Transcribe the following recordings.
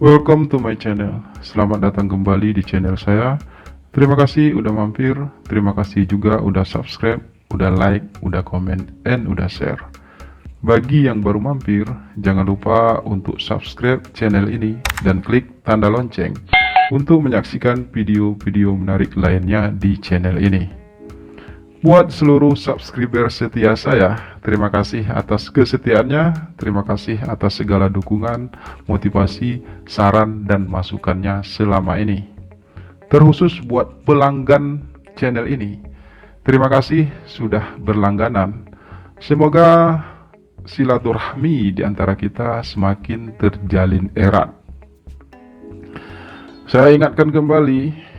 Welcome to my channel. Selamat datang kembali di channel saya. Terima kasih udah mampir. Terima kasih juga udah subscribe, udah like, udah komen, and udah share. Bagi yang baru mampir, jangan lupa untuk subscribe channel ini dan klik tanda lonceng untuk menyaksikan video-video menarik lainnya di channel ini. Buat seluruh subscriber setia saya, terima kasih atas kesetiaannya, terima kasih atas segala dukungan, motivasi, saran, dan masukannya selama ini. Terkhusus buat pelanggan channel ini, terima kasih sudah berlangganan. Semoga silaturahmi di antara kita semakin terjalin erat. Saya ingatkan kembali,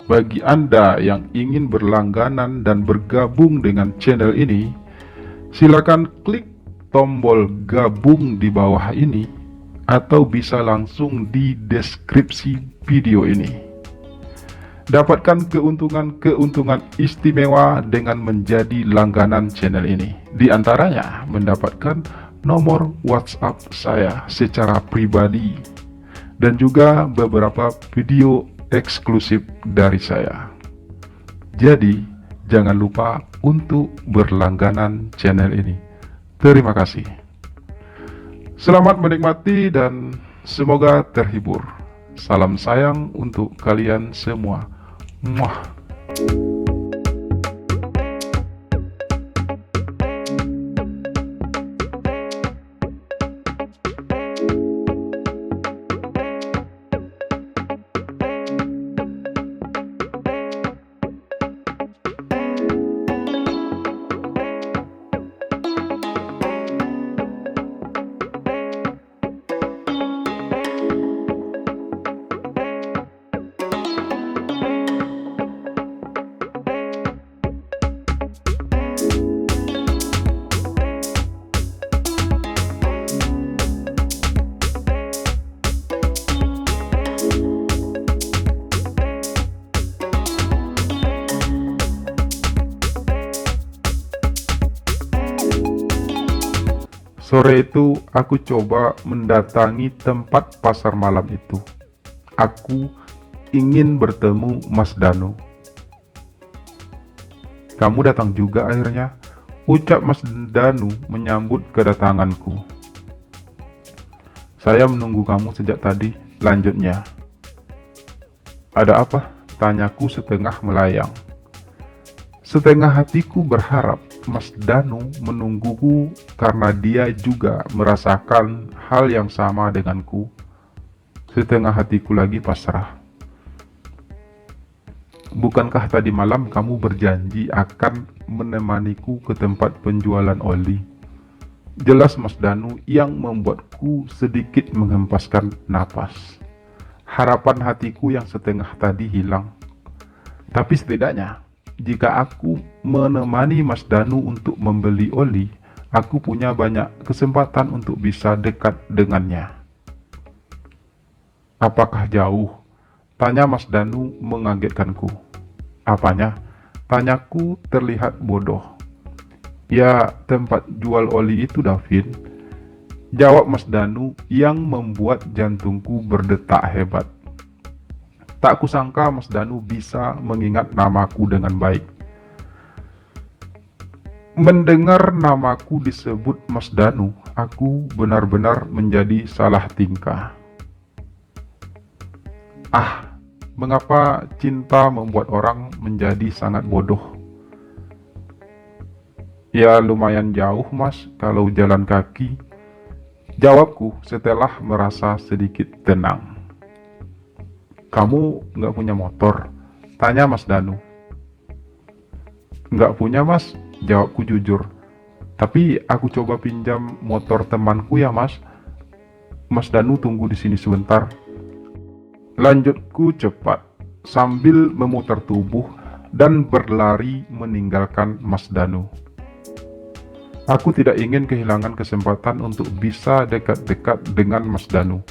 bagi Anda yang ingin berlangganan dan bergabung dengan channel ini, silakan klik tombol gabung di bawah ini atau bisa langsung di deskripsi video ini. Dapatkan keuntungan istimewa dengan menjadi langganan channel ini. Di antaranya mendapatkan nomor WhatsApp saya secara pribadi dan juga beberapa video eksklusif dari saya. Jadi, jangan lupa untuk berlangganan channel ini. Terima kasih. Selamat menikmati dan semoga terhibur. Salam sayang untuk kalian semua. Muah. Sore itu aku coba mendatangi tempat pasar malam itu. Aku ingin bertemu Mas Danu. Kamu datang juga akhirnya, ucap Mas Danu menyambut kedatanganku. Saya menunggu kamu sejak tadi, lanjutnya. Ada apa? Tanyaku setengah melayang. Setengah hatiku berharap Mas Danu menungguku karena dia juga merasakan hal yang sama denganku. Setengah hatiku lagi pasrah. Bukankah tadi malam kamu berjanji akan menemaniku ke tempat penjualan oli? Jelas Mas Danu yang membuatku sedikit menghempaskan napas. Harapan hatiku yang setengah tadi hilang. Tapi setidaknya, jika aku menemani Mas Danu untuk membeli oli, aku punya banyak kesempatan untuk bisa dekat dengannya. Apakah jauh? Tanya Mas Danu mengagetkanku. Apanya? Tanyaku terlihat bodoh. Ya, tempat jual oli itu, Davin. Jawab Mas Danu yang membuat jantungku berdetak hebat. Tak kusangka Mas Danu bisa mengingat namaku dengan baik. Mendengar namaku disebut Mas Danu, aku benar-benar menjadi salah tingkah. Mengapa cinta membuat orang menjadi sangat bodoh? Ya lumayan jauh Mas kalau jalan kaki, jawabku setelah merasa sedikit tenang. Kamu nggak punya motor? Tanya Mas Danu. Nggak punya Mas, jawabku jujur. Tapi aku coba pinjam motor temanku ya Mas. Mas Danu tunggu di sini sebentar. Lanjutku cepat sambil memutar tubuh dan berlari meninggalkan Mas Danu. Aku tidak ingin kehilangan kesempatan untuk bisa dekat-dekat dengan Mas Danu.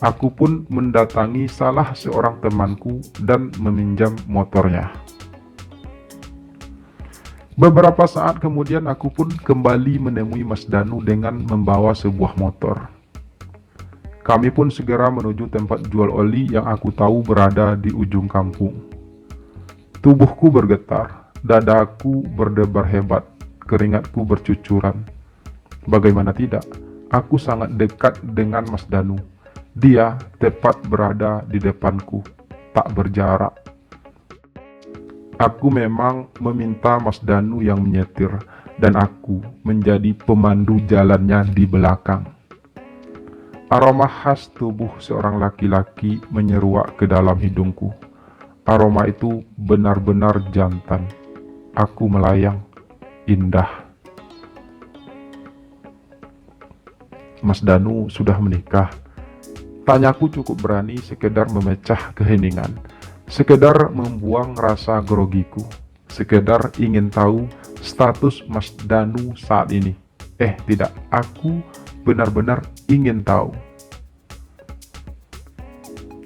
Aku pun mendatangi salah seorang temanku dan meminjam motornya. Beberapa saat kemudian aku pun kembali menemui Mas Danu dengan membawa sebuah motor. Kami pun segera menuju tempat jual oli yang aku tahu berada di ujung kampung. Tubuhku bergetar, dadaku berdebar hebat, keringatku bercucuran. Bagaimana tidak, aku sangat dekat dengan Mas Danu. Dia tepat berada di depanku, tak berjarak. Aku memang meminta Mas Danu yang menyetir, dan aku menjadi pemandu jalannya di belakang. Aroma khas tubuh seorang laki-laki menyeruak ke dalam hidungku. Aroma itu benar-benar jantan. Aku melayang, indah. Mas Danu sudah menikah. Tanyaku cukup berani sekedar memecah keheningan, sekedar membuang rasa grogiku, sekedar ingin tahu status Mas Danu saat ini. Tidak, aku benar-benar ingin tahu.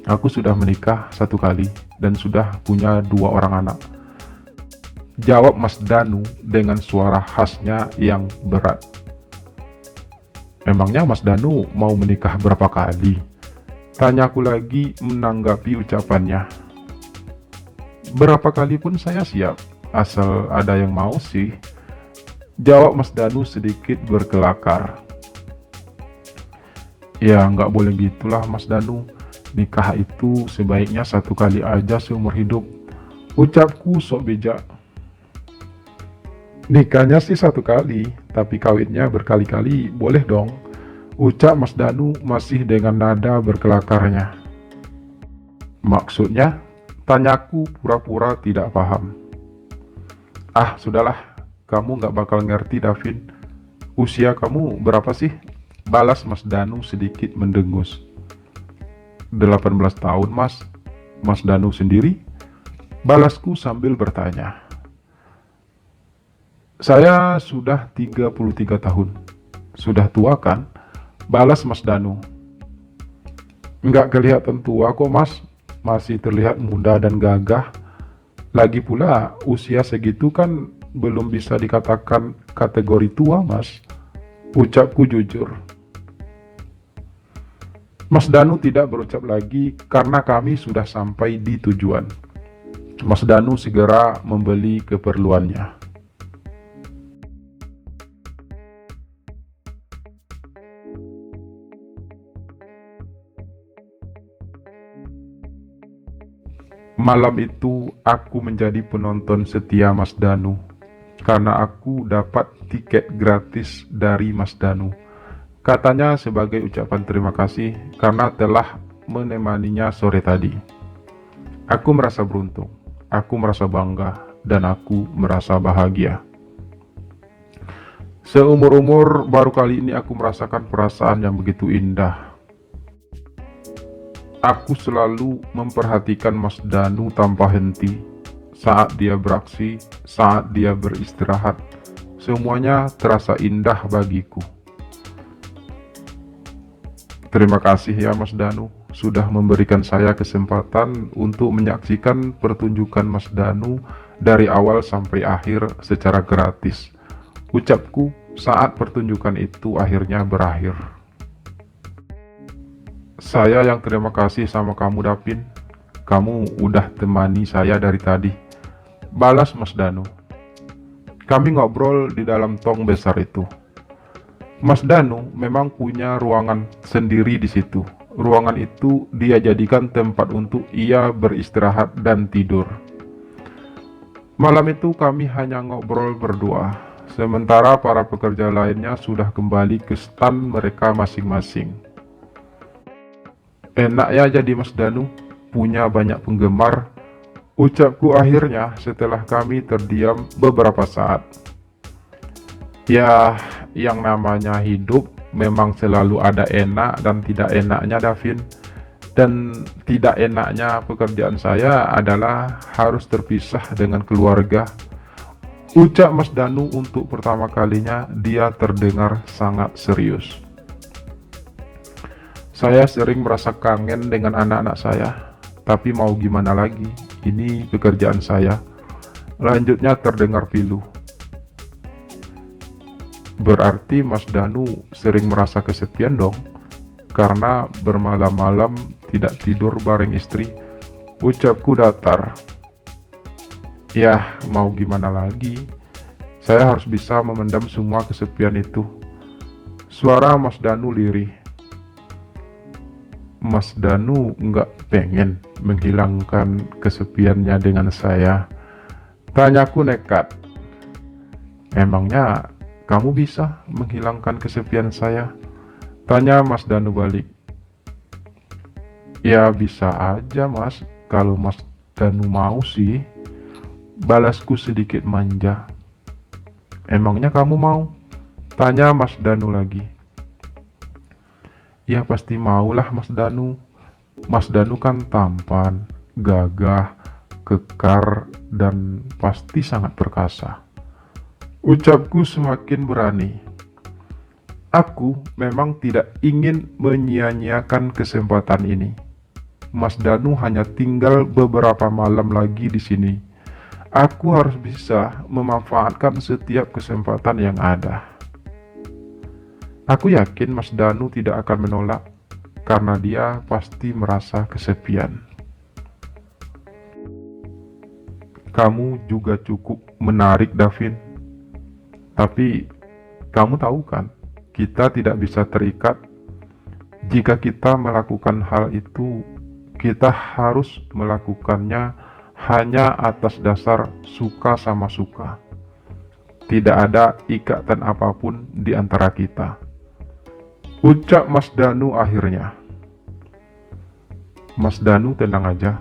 Aku sudah menikah 1 kali dan sudah punya 2 orang anak. Jawab Mas Danu dengan suara khasnya yang berat. Memangnya Mas Danu mau menikah berapa kali? Tanyaku lagi menanggapi ucapannya. Berapa kali pun saya siap, asal ada yang mau sih. Jawab Mas Danu sedikit berkelakar. Ya nggak boleh gitulah Mas Danu. Nikah itu sebaiknya 1 kali aja seumur hidup. Ucapku sok bijak. Nikahnya sih 1 kali, tapi kawinnya berkali-kali boleh dong. Ucap Mas Danu masih dengan nada berkelakarnya. Maksudnya? Tanyaku pura-pura tidak paham. Sudahlah, kamu nggak bakal ngerti Davin. Usia kamu berapa sih? Balas Mas Danu sedikit mendengus. 18 tahun Mas. Mas Danu sendiri? Balasku sambil bertanya. Saya sudah 33 tahun. Sudah tua kan? Balas Mas Danu. Nggak kelihatan tua kok Mas. Masih terlihat muda dan gagah. Lagi pula usia segitu kan belum bisa dikatakan kategori tua Mas. Ucapku jujur. Mas Danu tidak berucap lagi karena kami sudah sampai di tujuan. Mas Danu segera membeli keperluannya. Malam itu aku menjadi penonton setia Mas Danu karena aku dapat tiket gratis dari Mas Danu. Katanya sebagai ucapan terima kasih karena telah menemaninya sore tadi. Aku merasa beruntung, aku merasa bangga, dan aku merasa bahagia. Seumur-umur baru kali ini aku merasakan perasaan yang begitu indah. Aku selalu memperhatikan Mas Danu tanpa henti. Saat dia beraksi, saat dia beristirahat, semuanya terasa indah bagiku. Terima kasih ya Mas Danu, sudah memberikan saya kesempatan untuk menyaksikan pertunjukan Mas Danu dari awal sampai akhir secara gratis. Ucapku saat pertunjukan itu akhirnya berakhir. Saya yang terima kasih sama kamu Davin. Kamu udah temani saya dari tadi. Balas Mas Danu. Kami ngobrol di dalam tong besar itu. Mas Danu memang punya ruangan sendiri di situ. Ruangan itu dia jadikan tempat untuk ia beristirahat dan tidur. Malam itu kami hanya ngobrol berdua. Sementara para pekerja lainnya sudah kembali ke stand mereka masing-masing. Enak ya jadi Mas Danu, punya banyak penggemar. Ucapku akhirnya setelah kami terdiam beberapa saat. Ya, yang namanya hidup memang selalu ada enak dan tidak enaknya Davin. Dan tidak enaknya pekerjaan saya adalah harus terpisah dengan keluarga. Ucap Mas Danu untuk pertama kalinya dia terdengar sangat serius. Saya sering merasa kangen dengan anak-anak saya, tapi mau gimana lagi, ini pekerjaan saya. Lanjutnya terdengar pilu. Berarti Mas Danu sering merasa kesepian dong? karena bermalam-malam tidak tidur bareng istri. Ucapku datar. Ya, mau gimana lagi? Saya harus bisa memendam semua kesepian itu. Suara Mas Danu lirih. Mas Danu nggak pengen menghilangkan kesepiannya dengan saya. Tanyaku nekat. Emangnya kamu bisa menghilangkan kesepian saya? Tanya Mas Danu balik. Ya bisa aja mas, kalau Mas Danu mau sih. Balasku sedikit manja. Emangnya kamu mau? Tanya Mas Danu lagi. Ya pasti maulah Mas Danu. Mas Danu kan tampan, gagah, kekar, dan pasti sangat perkasa. Ucapku semakin berani. Aku memang tidak ingin menyia-nyiakan kesempatan ini. Mas Danu hanya tinggal beberapa malam lagi di sini. Aku harus bisa memanfaatkan setiap kesempatan yang ada. Aku yakin Mas Danu tidak akan menolak, karena dia pasti merasa kesepian. Kamu juga cukup menarik, Davin. Tapi, kamu tahu kan, kita tidak bisa terikat. Jika kita melakukan hal itu, kita harus melakukannya hanya atas dasar suka sama suka. Tidak ada ikatan apapun di antara kita. Ucap Mas Danu akhirnya. Mas Danu tenang aja.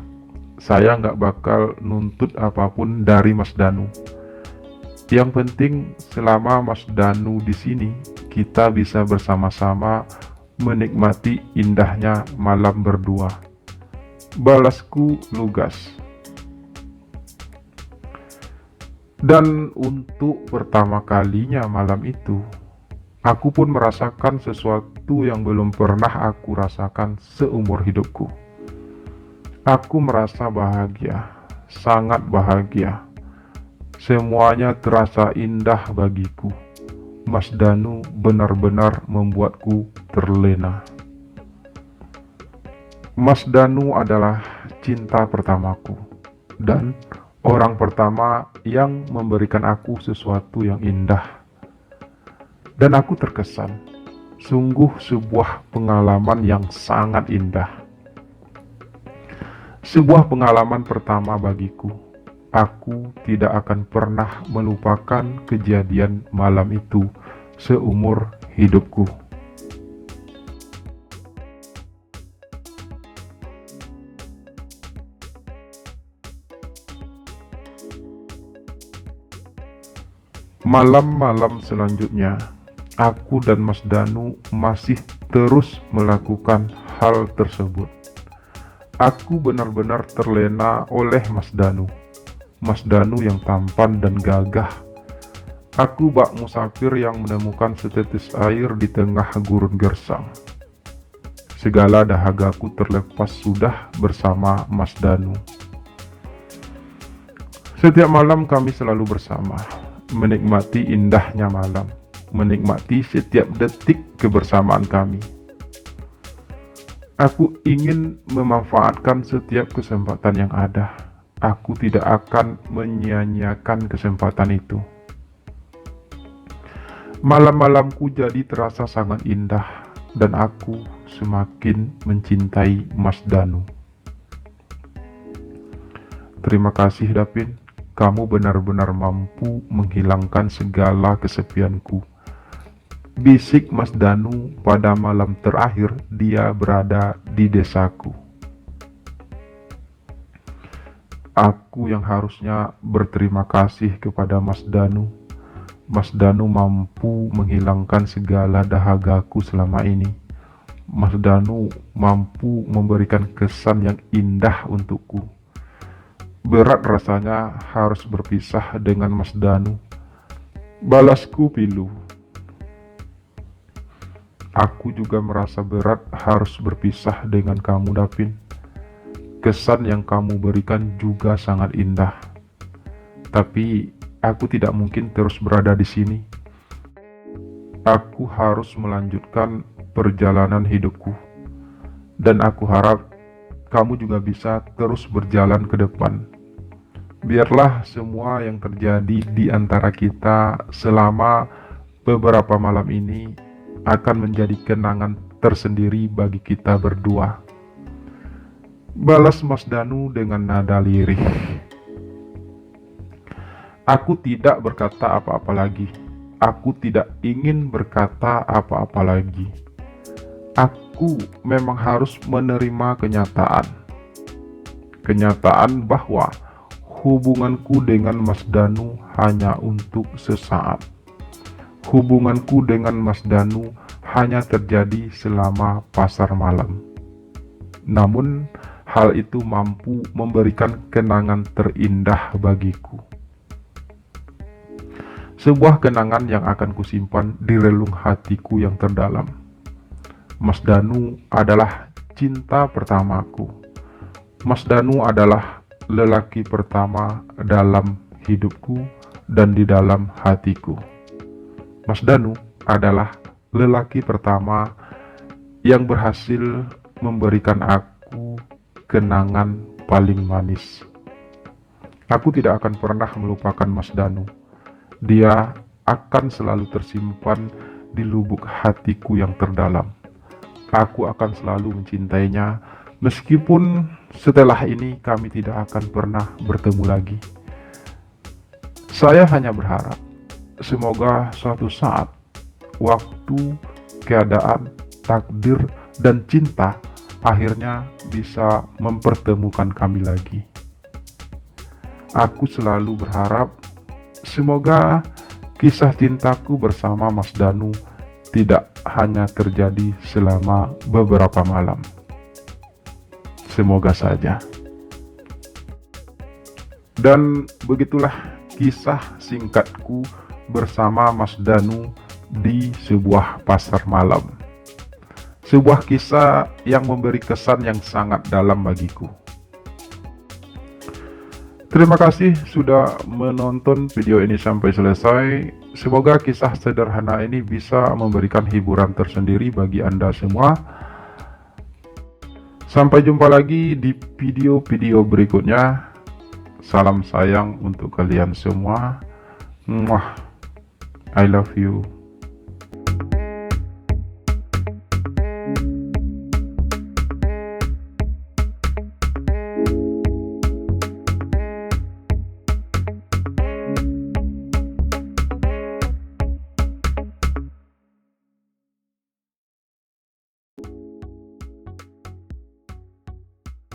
Saya nggak bakal nuntut apapun dari Mas Danu. Yang penting selama Mas Danu di sini, kita bisa bersama-sama menikmati indahnya malam berdua. Balasku lugas. Dan untuk pertama kalinya malam itu, aku pun merasakan sesuatu yang belum pernah aku rasakan seumur hidupku. Aku merasa bahagia, sangat bahagia. Semuanya terasa indah bagiku. Mas Danu benar-benar membuatku terlena. Mas Danu adalah cinta pertamaku dan orang pertama yang memberikan aku sesuatu yang indah. Dan aku terkesan, sungguh sebuah pengalaman yang sangat indah. Sebuah pengalaman pertama bagiku. Aku tidak akan pernah melupakan kejadian malam itu seumur hidupku. Malam-malam selanjutnya, aku dan Mas Danu masih terus melakukan hal tersebut. Aku benar-benar terlena oleh Mas Danu. Mas Danu yang tampan dan gagah. Aku bak musafir yang menemukan setetes air di tengah gurun gersang. Segala dahagaku terlepas sudah bersama Mas Danu. Setiap malam kami selalu bersama, menikmati indahnya malam, menikmati setiap detik kebersamaan kami. Aku ingin memanfaatkan setiap kesempatan yang ada. Aku tidak akan menyia-nyiakan kesempatan itu. Malam-malamku jadi terasa sangat indah dan aku semakin mencintai Mas Danu. Terima kasih Davin, kamu benar-benar mampu menghilangkan segala kesepianku. Bisik Mas Danu pada malam terakhir dia berada di desaku. Aku yang harusnya berterima kasih kepada Mas Danu. Mas Danu mampu menghilangkan segala dahagaku selama ini. Mas Danu mampu memberikan kesan yang indah untukku. Berat rasanya harus berpisah dengan Mas Danu. Balasku pilu. Aku juga merasa berat harus berpisah dengan kamu, Davin. Kesan yang kamu berikan juga sangat indah. Tapi aku tidak mungkin terus berada di sini. Aku harus melanjutkan perjalanan hidupku. Dan aku harap kamu juga bisa terus berjalan ke depan. Biarlah semua yang terjadi di antara kita selama beberapa malam ini akan menjadi kenangan tersendiri bagi kita berdua. Balas Mas Danu dengan nada lirih. Aku tidak berkata apa-apa lagi. Aku tidak ingin berkata apa-apa lagi. Aku memang harus menerima kenyataan. Kenyataan bahwa hubunganku dengan Mas Danu hanya untuk sesaat. Hubunganku dengan Mas Danu hanya terjadi selama pasar malam. Namun, hal itu mampu memberikan kenangan terindah bagiku. Sebuah kenangan yang akan kusimpan di relung hatiku yang terdalam. Mas Danu adalah cinta pertamaku. Mas Danu adalah lelaki pertama dalam hidupku dan di dalam hatiku. Mas Danu adalah lelaki pertama yang berhasil memberikan aku kenangan paling manis. Aku tidak akan pernah melupakan Mas Danu. Dia akan selalu tersimpan di lubuk hatiku yang terdalam. Aku akan selalu mencintainya, meskipun setelah ini kami tidak akan pernah bertemu lagi. Saya hanya berharap, semoga suatu saat, waktu, keadaan, takdir, dan cinta akhirnya bisa mempertemukan kami lagi. Aku selalu berharap semoga kisah cintaku bersama Mas Danu tidak hanya terjadi selama beberapa malam. Semoga saja. Dan begitulah kisah singkatku bersama Mas Danu di sebuah pasar malam. Sebuah kisah yang memberi kesan yang sangat dalam bagiku. Terima kasih sudah menonton video ini sampai selesai. Semoga kisah sederhana ini bisa memberikan hiburan tersendiri bagi Anda semua. Sampai jumpa lagi di video-video berikutnya. Salam sayang untuk kalian semua. Muah. I love you.